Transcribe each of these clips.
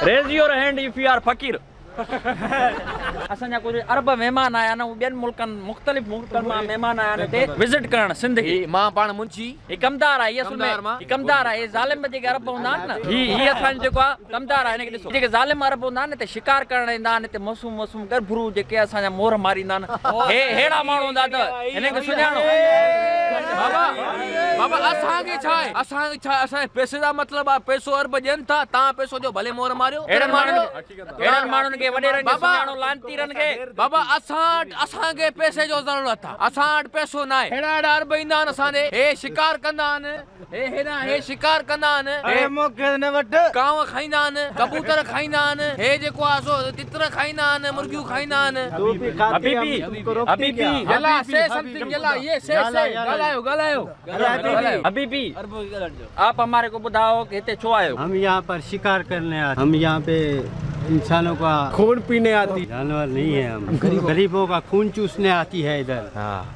raise your hand if you are fakir. असांजा कुछ अरब मेहमान आया न ॿियनि मुल्कनि मुख़्तलिफ़ मुल्कनि मां मेहमान आया हिते विज़िट करण सिंध खे मां पाण मुंशी ही कमदार आहे ही कमदार आहे ज़ालिम जेके अरब हूंदा आहिनि न ही असांजो जेको आहे कमदार आहे हिनखे ॾिसो जेके ज़ालिम अरब हूंदा आहिनि हिते शिकार करण ईंदा आहिनि हिते मासूम गरभरू जेके असांजा मोर मारींदा आहिनि हे हेड़ा माण्हू हूंदा त हिनखे सुञाणो बाबा असांखे छा आहे असांजे पैसे जा मतिलबु आहे पैसो अरब ॾियनि था तव्हां पैसो ॾियो भले मोर मारियो अहिड़नि माण्हुनि खे वॾेरनि खे सुञाणो लानतीरनि खे बाबा असांखे पैसे जो ज़रूरत आहे असां वटि पैसो न आहे हेड़ा अरब ईंदा आहिनि असांजे हे शिकार कंदा आहिनि हे शिकार कंदा आहिनि कांव खाईंदा आहिनि कबूतर खाईंदा आहिनि हे जेको आहे सो तितर खाईंदा आहिनि मुर्गियूं खाईंदा आहिनि हबीबी आप हमारे को बताओ कि हिते छो आयो हम यहाँ पर शिकार करने आते हम यहाँ पे इंसानों का खून पीने आती जानवर नहीं है हम गरीबों का खून चूसने आती है इधर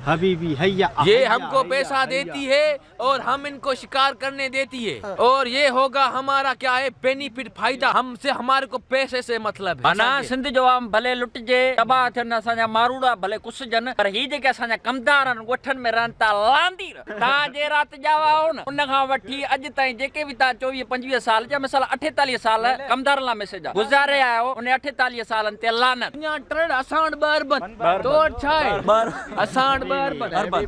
हबीबी हैया ये हमको पैसा देती है और हम इनको शिकार करने देती है और ये होगा हमारा क्या है बेनिफिट फायदा हमसे हमारे को पैसे से मतलब है ना सिंध जो आम भले लुटजे तबाह थियनि असांजा मारूड़ा भले कुसजनि पर ही जेके असांजा कमदार आहिनि ॻोठनि में रहनि था लांदी तव्हां जे राति जा हो न उन खां वठी अॼु ताईं जेके बि तव्हां 24-25 साल जा मिसाल 48 साल कमदार लाइ मैसेज आहे गुज़ारे आयो उन 48 सालनि ते लानत असां वटि अरबन तो छा आहे असां वटि अरबन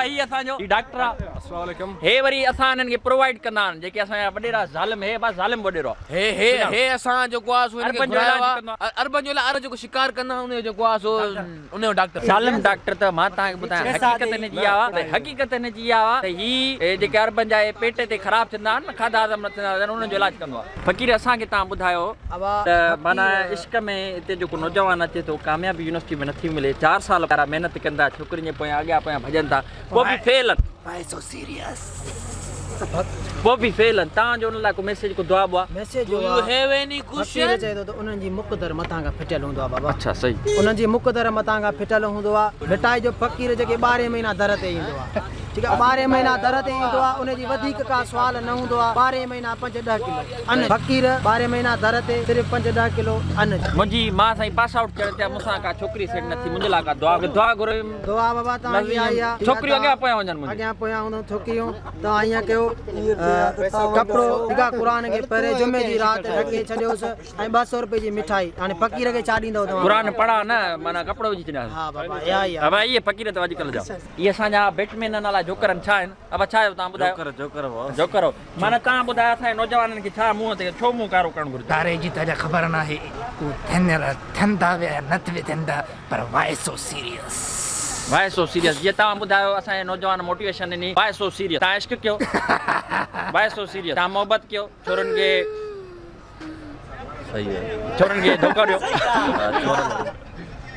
ही असांजो डॉक्टर आहे अस्सलाम वालेकुम हे वरी असां हिननि खे प्रोवाइड कंदा आहिनि जेके असांजा वॾेरा ज़ालिम हे बस ज़ालिम वॾेरो हे असां जेको आहे सो अरबन जो लाइ जेको शिकार कंदा उन जेको आहे सो उन जो डॉक्टर ज़ालिम डॉक्टर त मां तव्हांखे ॿुधायां हक़ीक़त हिन जी आहे हक़ीक़त हिन जी आहे त ही जेके अरबन जा पेट ते ख़राब थींदा आहिनि न खाधा हज़म न थींदा आहिनि उन्हनि जो इलाज कंदो आहे फ़क़ीर असांखे तव्हां ॿुधायो त माना इश्क में हिते जेको नौजवान अचे थो कामयाबी यूनिवर्सिटी में नथी मिले 4 साल वारा महिनत कंदा छोकिरियुनि जे पोयां अॻियां पोयां भॼनि था पोइ बि फेल वो भी फेल तव्हांजो उन लाइ को मैसेज को दुआ बुआ मैसेज जो यू हैव एनी क्वेश्चन चए थो त उन्हनि जी मुक़दर मथां खां फिटियल हूंदो आहे बाबा अच्छा सही उन्हनि जी मुक़दर मथां खां फिटियल हूंदो आहे मिटाई जो फ़क़ीर जेके 12 महीना दर ते ईंदो आहे ठीकु आहे 12 महीना दर ते ईंदो आहे उनजी वधीक का सुवाल न हूंदो आहे 12 महीना 5-10 किलो अन फ़क़ीर 12 महीना दर ते सिर्फ़ 5-10 किलो अन मुंहिंजी मां साईं पास आउट थियण ते मूंसां का छोकिरी सेट नथी मुंहिंजे लाइ का दुआ घुरो दुआ बाबा तव्हांजी आई आहे छोकिरियूं अॻियां पोयां वञनि अॻियां पोयां हूंदो छोकिरियूं तव्हां ईअं कयो कपिड़ो जेका क़ुरान खे पहिरें जुमे जी राति ढके छॾियोसि ऐं 200 रुपए जी मिठाई हाणे फ़क़ीर खे छा ॾींदव तव्हां क़ुरान पढ़ा न माना कपिड़ो विझी छॾिया हा बाबा इहा अब इहे फ़क़ीर त अॼुकल्ह जा इहे असांजा बैटमैन नाला जोकरनि छा आहिनि अब छा आहियो तव्हां ॿुधायो जोकर माना तव्हां ॿुधायो असांजे नौजवाननि खे छा मुंहं ते छो मुंहुं कारो करणु घुरिजे तारे जी त ख़बर न आहे थियनि था विया न थियनि था पर Y so serious Y so serious जीअं तव्हां ॿुधायो असांजे नौजवान मोटिवेशन ॾिनी वाए सो सीरियस तव्हां इश्क कयो वाए सो सीरियस तव्हां मोहबत कयो छोरनि खे सही आहे छोरनि खे धोखो ॾियो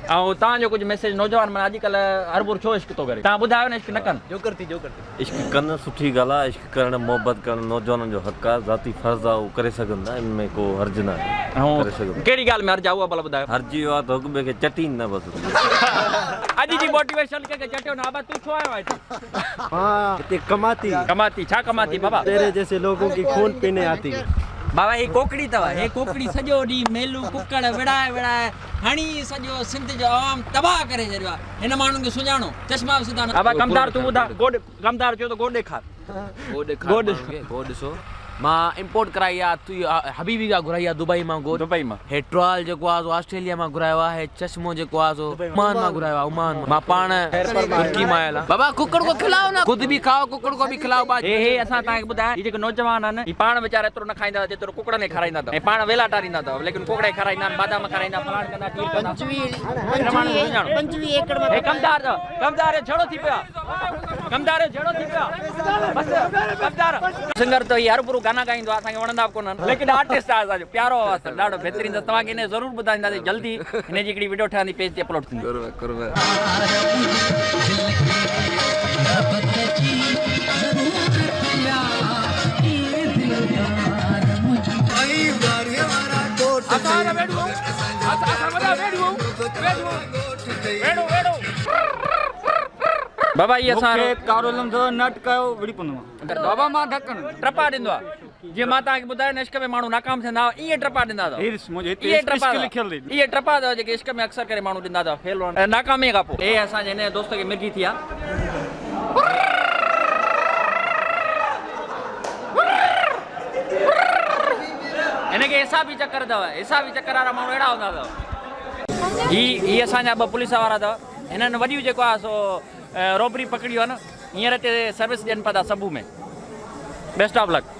ऐं तव्हांजो कुझु मैसेज नौजवान माना अॼुकल्ह हर बुर छो इश्क थो करे तव्हां ॿुधायो न इश्क न कनि जोकर थी इश्क करणु सुठी ॻाल्हि आहे इश्क करणु मोहबत करणु नौजवाननि जो हक़ आहे ज़ाती फ़र्ज़ु आहे उहो करे सघनि था इन में को हर्ज न आहे करे सघनि कहिड़ी ॻाल्हि में हर्ज आहे उहा भला ॿुधायो हर्जी वियो आहे त हिक ॿिए खे चटीनि न बसि अॼु जी मोटिवेशन कंहिंखे चटियो न बाबा तूं छो आयो आहे हाँ इतने कमाती छा कमाती बाबा तेरे जैसे लोगों की खून पीने आती बाबा हे कोकड़ी अथव हे कोकड़ी सॼो ॾींहुं मेलू कुकड़ विड़ाए हणी सॼो सिंध जो आवाम तबाह करे छॾियो आहे हिन माण्हुनि खे सुञाणो चश्मा बि सिधा न बाबा कमदार तूं ॿुधा कमदार चयो त गोॾ ॾेखार गोॾ ॾिसो मां इंपोर्ट कराई आहे हबीबी खां घुराई आहे दुबई मां हे ट्रॉल जेको आहे ऑस्ट्रेलिया मां घुरायो आहे हे चश्मो जेको आहे ओमान मां घुरायो आहे ओमान मां पाण तुर्की मां आयल आहे बाबा कुकड़ को खिलाओ ना खुद भी खाओ कुकड़ को भी खिलाओ बा हे असां तव्हांखे ॿुधायां ही जेके नौजवान आहिनि ही पाण वीचारा एतिरो न खाईंदा जेतिरो कुकड़नि खे खाराईंदा अथव ऐं पाण वेला टारींदा अथव लेकिन कुकड़े खाराईंदा आहिनि बादाम खाराईंदा फलाण कंदा टीर कंदा 25 एकड़ में हे कमदार झड़ो थी पिया बस कमदार सिंगर तो ये हर बुरो गाना गाइंदो आहे असांखे वणंदा कोन लेकिन आर्टिस्ट आहे असांजो प्यारो आवाज़ ॾाढो बहितरीन अथव तव्हांखे हिन ज़रूरु ॿुधाईंदासीं जल्दी हिन जी हिकिड़ी वीडियो ठहंदी पेज ते अपलोड थींदी बाबा ये असां कारो लंदो नट कयो विड़ी पनो बाबा मां ढकण ट्रपा ॾींदो आहे जे मां तव्हांखे ॿुधायो न इश्क में माण्हू नाकाम थींदा हुआ ईअं टपा ॾींदा अथव इहे टपा अथव जेके इश्क में अक्सर करे माण्हू ॾींदा अथव फेल नाकामीअ खां पोइ हे असांजे हिन दोस्त खे मिर्गी थी आहे हिनखे हिसाबी चक्कर अथव हिसाबी चक्कर वारा माण्हू अहिड़ा हूंदा अथव ही असांजा ॿ पुलिस वारा अथव हिननि वॾियूं जेको आहे सो रॉबरी पकड़ियूं आहे न हींअर हिते सर्विस ॾियनि पिया था सबू में बेस्ट ऑफ लक